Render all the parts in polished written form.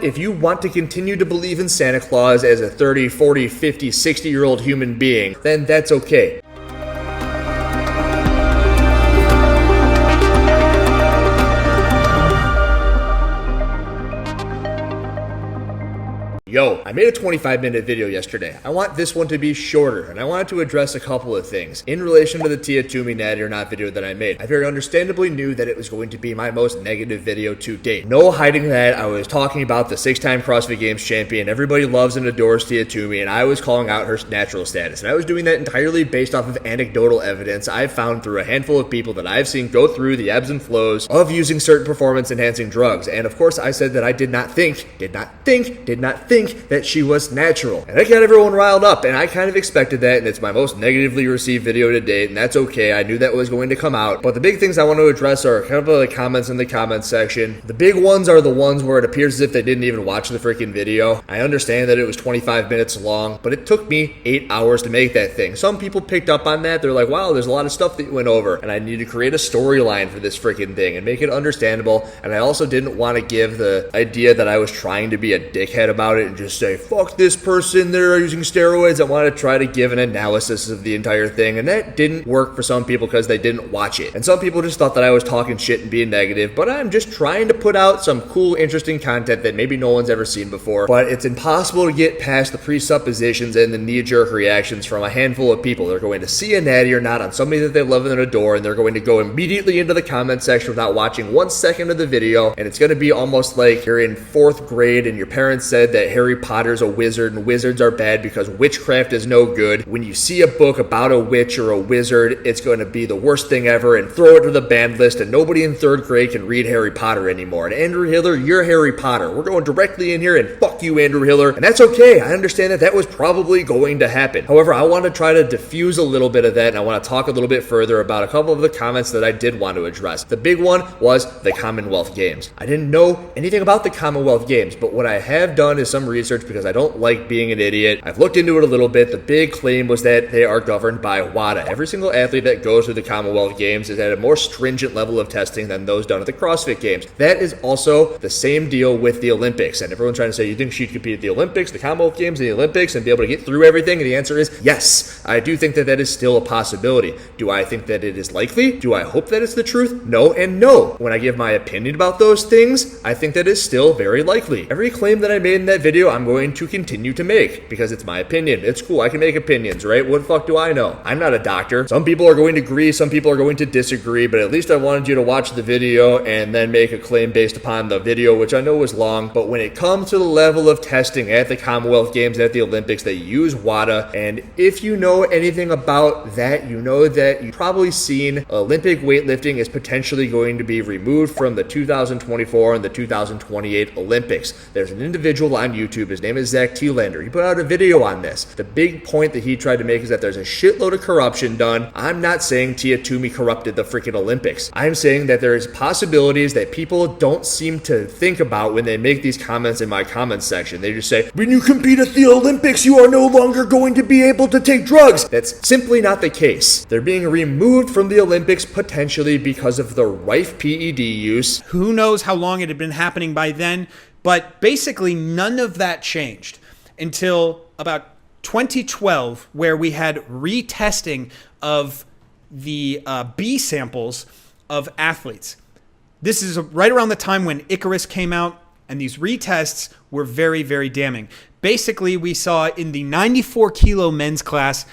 If you want to continue to believe in Santa Claus as a 30, 40, 50, 60-year-old human being, then that's okay. Yo, I made a 25-minute video yesterday. I want this one to be shorter, and I wanted to address a couple of things. In relation to the Tia Toomey Natty or Not video that I made, I very understandably knew that it was going to be my most negative video to date. No hiding that, I was talking about the 6-time CrossFit Games champion. Everybody loves and adores Tia Toomey, and I was calling out her natural status. And I was doing that entirely based off of anecdotal evidence I've found through a handful of people that I've seen go through the ebbs and flows of using certain performance-enhancing drugs. And of course, I said that I did not think that she was natural. And that got everyone riled up, and I kind of expected that, and it's my most negatively received video to date, and that's okay. I knew that was going to come out. But the big things I want to address are kind of the comments in the comments section. The big ones are the ones where it appears as if they didn't even watch the freaking video. I understand that it was 25 minutes long, but it took me 8 hours to make that thing. Some people picked up on that. They're like, wow, there's a lot of stuff that you went over, and I need to create a storyline for this freaking thing and make it understandable. And I also didn't want to give the idea that I was trying to be a dickhead about it and just say, fuck this person, they're using steroids. I want to try to give an analysis of the entire thing, and that didn't work for some people because they didn't watch it. And some people just thought that I was talking shit and being negative, but I'm just trying to put out some cool, interesting content that maybe no one's ever seen before. But it's impossible to get past the presuppositions and the knee-jerk reactions from a handful of people. They're going to see a natty or not on somebody that they love and adore, and they're going to go immediately into the comment section without watching 1 second of the video, and it's going to be almost like you're in 4th grade and your parents said that Harry Potter's a wizard and wizards are bad because witchcraft is no good. When you see a book about a witch or a wizard, it's going to be the worst thing ever, and throw it to the banned list, and nobody in 3rd grade can read Harry Potter anymore. And Andrew Hiller, you're Harry Potter. We're going directly in here and fuck you, Andrew Hiller. And that's okay. I understand that was probably going to happen. However, I want to try to diffuse a little bit of that, and I want to talk a little bit further about a couple of the comments that I did want to address. The big one was the Commonwealth Games. I didn't know anything about the Commonwealth Games, but what I have done is some research because I don't like being an idiot. I've looked into it a little bit. The big claim was that they are governed by WADA. Every single athlete that goes through the Commonwealth Games is at a more stringent level of testing than those done at the CrossFit Games. That is also the same deal with the Olympics. And everyone's trying to say, you think she'd compete at the Olympics, the Commonwealth Games, and the Olympics, and be able to get through everything? And the answer is yes. I do think that that is still a possibility. Do I think that it is likely? Do I hope that it's the truth? No and no. When I give my opinion about those things, I think that is still very likely. Every claim that I made in that video, I'm going to continue to make because it's my opinion. It's cool. I can make opinions, right? What the fuck do I know? I'm not a doctor. Some people are going to agree. Some people are going to disagree, but at least I wanted you to watch the video and then make a claim based upon the video, which I know was long. But when it comes to the level of testing at the Commonwealth Games, at the Olympics, they use WADA. And if you know anything about that, you know that you've probably seen Olympic weightlifting is potentially going to be removed from the 2024 and the 2028 Olympics. There's an individual on YouTube. His name is Zack Telander. He put out a video on this. The big point that he tried to make is that there's a shitload of corruption done. I'm not saying Tia Toomey corrupted the freaking Olympics. I'm saying that there's possibilities that people don't seem to think about when they make these comments in my comments section. They just say, when you compete at the Olympics, you are no longer going to be able to take drugs. That's simply not the case. They're being removed from the Olympics potentially because of the rife PED use. Who knows how long it had been happening by then, but basically none of that changed until about 2012, where we had retesting of the B samples of athletes. This is right around the time when Icarus came out, and these retests were very, very damning. Basically, we saw in the 94 kilo men's class,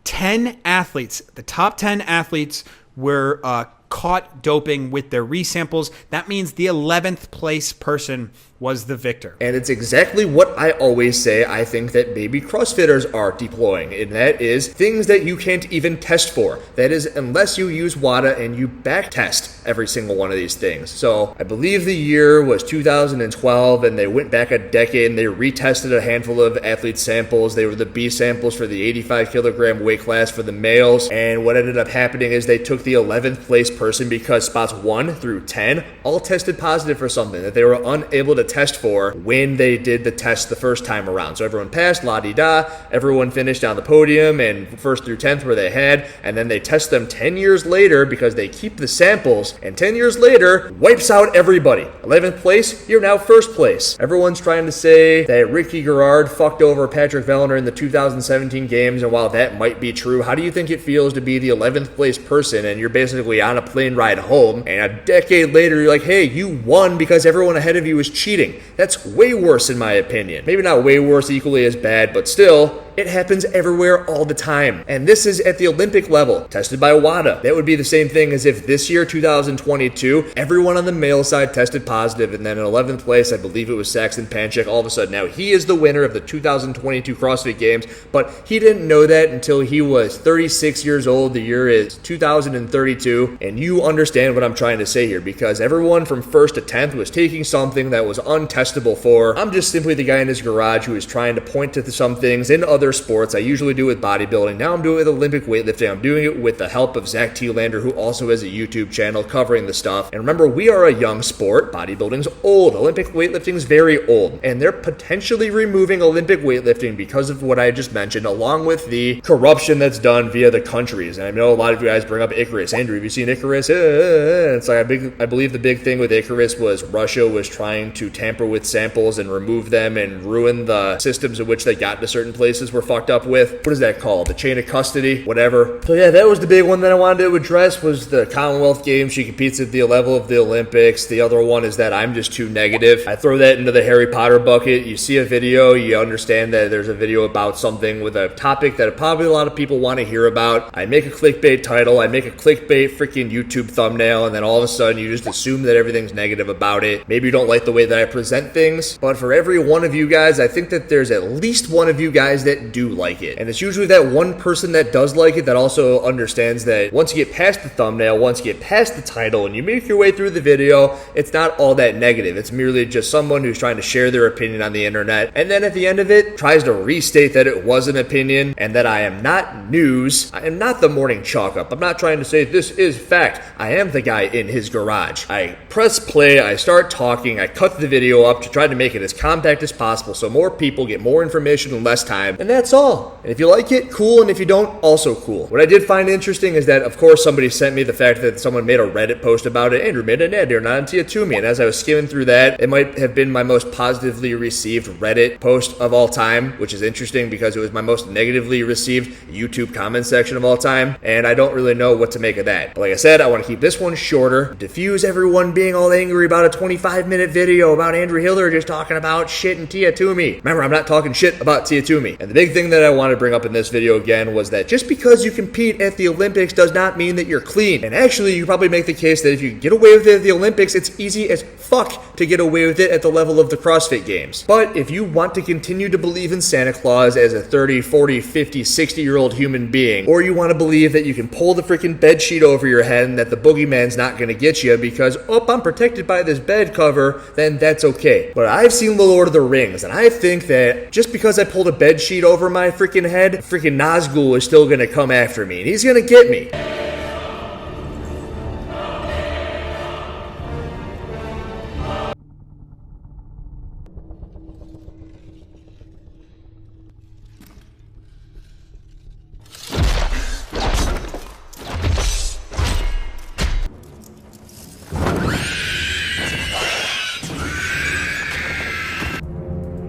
10 athletes, the top 10 athletes were caught doping with their resamples. That means the 11th place person was the victor. And it's exactly what I always say I think that baby CrossFitters are deploying, and that is things that you can't even test for. That is, unless you use WADA and you back test every single one of these things. So I believe the year was 2012, and they went back a decade and they retested a handful of athlete samples. They were the B samples for the 85 kilogram weight class for the males, and what ended up happening is they took the 11th place person because spots 1 through 10 all tested positive for something that they were unable to test for when they did the test the first time around. So everyone passed, la-di-da, everyone finished on the podium, and 1st through 10th where they had, and then they test them 10 years later because they keep the samples, and 10 years later, wipes out everybody. 11th place, you're now 1st place. Everyone's trying to say that Ricky Garrard fucked over Patrick Vellner in the 2017 games, and while that might be true, how do you think it feels to be the 11th place person and you're basically on a plane ride home, and a decade later you're like, hey, you won because everyone ahead of you was cheating? That's way worse in my opinion. Maybe not way worse, equally as bad, but still, it happens everywhere all the time. And this is at the Olympic level, tested by WADA. That would be the same thing as if this year, 2022, everyone on the male side tested positive, and then in 11th place, I believe it was Saxon Panchik, all of a sudden now he is the winner of the 2022 CrossFit Games, but he didn't know that until he was 36 years old. The year is 2032, and you understand what I'm trying to say here, because everyone from 1st to 10th was taking something that was untestable for. I'm just simply the guy in his garage who is trying to point to some things in other sports. I usually do it with bodybuilding. Now I'm doing it with Olympic weightlifting. I'm doing it with the help of Zack Telander, who also has a YouTube channel covering the stuff. And remember, we are a young sport. Bodybuilding's old. Olympic weightlifting's very old. And they're potentially removing Olympic weightlifting because of what I just mentioned, along with the corruption that's done via the countries. And I know a lot of you guys bring up Icarus. Andrew, have you seen Icarus? It's like I believe the big thing with Icarus was Russia was trying to tamper with samples and remove them and ruin the systems in which they got to certain places were fucked up with. What is that called? The chain of custody? Whatever. So yeah, that was the big one that I wanted to address, was the Commonwealth Games. She competes at the level of the Olympics. The other one is that I'm just too negative. I throw that into the Harry Potter bucket. You see a video, you understand that there's a video about something with a topic that probably a lot of people want to hear about. I make a clickbait title, I make a clickbait freaking YouTube thumbnail, and then all of a sudden you just assume that everything's negative about it. Maybe you don't like the way that I present things, but for every one of you guys, I think that there's at least one of you guys that do like it. And it's usually that one person that does like it that also understands that once you get past the thumbnail, once you get past the title, and you make your way through the video, it's not all that negative. It's merely just someone who's trying to share their opinion on the internet, and then at the end of it, tries to restate that it was an opinion, and that I am not news. I am not the morning chalk up. I'm not trying to say this is fact. I am the guy in his garage. I press play, I start talking, I cut the video up to try to make it as compact as possible so more people get more information in less time, and that's all. And if you like it, cool, and if you don't, also cool. What I did find interesting is that, of course, somebody sent me the fact that someone made a Reddit post about it. Andrew made an ad here, not on to me. And as I was skimming through that, it might have been my most positively received Reddit post of all time, which is interesting because it was my most negatively received YouTube comment section of all time, and I don't really know what to make of that. But like I said, I want to keep this one shorter, diffuse everyone being all angry about a 25-minute video about Andrew Hiller just talking about shit and Tia Toomey. Remember, I'm not talking shit about Tia Toomey. And the big thing that I want to bring up in this video again was that just because you compete at the Olympics does not mean that you're clean. And actually, you probably make the case that if you get away with it at the Olympics, it's easy as fuck to get away with it at the level of the CrossFit Games. But if you want to continue to believe in Santa Claus as a 30, 40, 50, 60-year-old human being, or you want to believe that you can pull the freaking bed sheet over your head and that the boogeyman's not going to get you because, oh, I'm protected by this bed cover, then that's okay. But I've seen The Lord of the Rings, and I think that just because I pulled a bed sheet over my freaking head, freaking Nazgul is still going to come after me, and he's going to get me.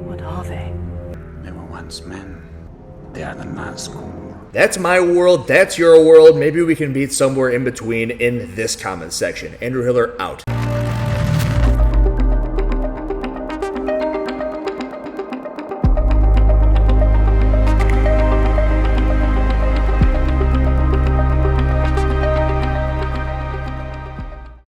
What are they? They were once men. They are the Nazgul. That's my world, that's your world. Maybe we can meet somewhere in between in this comment section. Andrew Hiller out.